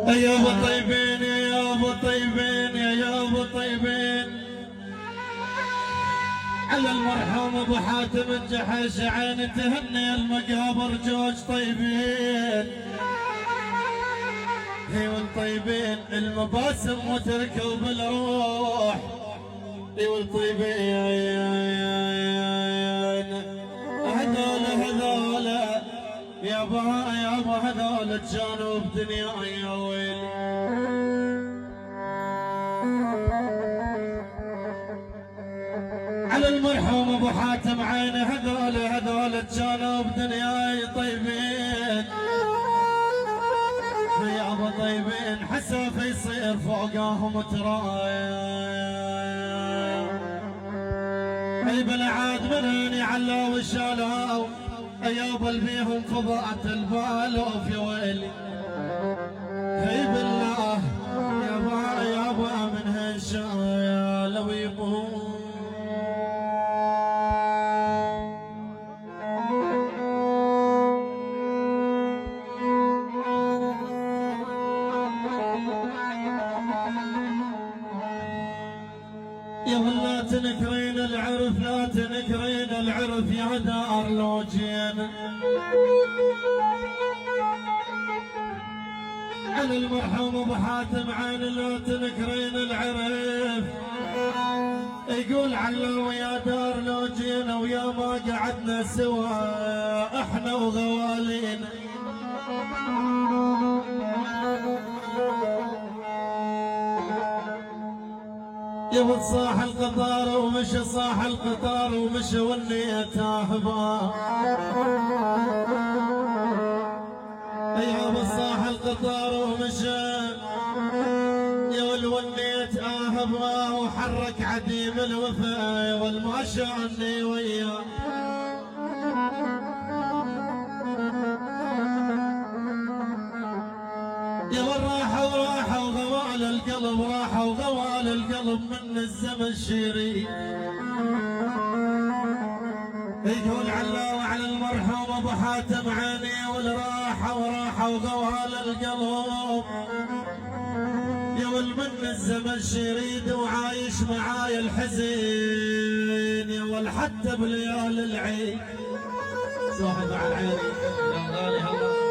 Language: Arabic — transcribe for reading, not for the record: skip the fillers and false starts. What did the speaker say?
يا ابو طيبين يا ابو طيبين يا ابو طيبين، على المرحوم ابو حاتم الجحش عين تهني المقابر جوج طيبين. هي والطيبين المباسم وتركوا بالروح، هي والطيبين هذول يابا هذول كانوا بدنياي يا ويلي. على المرحوم ابو حاتم عينه هذول كانوا بدنياي طيبين. يا ابو طيبين حسافه يصير فوقاهم ترايا، اي بالعاد منين علاو شالاو يابا بيهم فضاءة البالوف يا ويلي. هي بالله يابا من هالشايا لو يبون. يا ولا تنكرين العرف لا تنكرين العرف يا دار لوجين. على المرحوم ابو حاتم عين لا تنكرين العرف، يقول علو يا دار لوجين ويا ما قعدنا سوا احنا وغوالين. يبط صاح القطار ومشى صاح القطار ومشى والنية تاهبا. يابا صاح القطار ومشى يا والونية تاهبا، وحرك عديم الوفا والماشى عني وياه. يا والراحة وراحة وغوال القلب، راحة وغوال القلب من الزمن شيرين. يقول علاوة على المرحوم ابو حاتم عيني والراحة وراحة وغوال القلب، يا والمن الزمن شريد وعايش معاي الحزين، يا والحتى بليالي العيد صاحب على العين يا غالي هلا.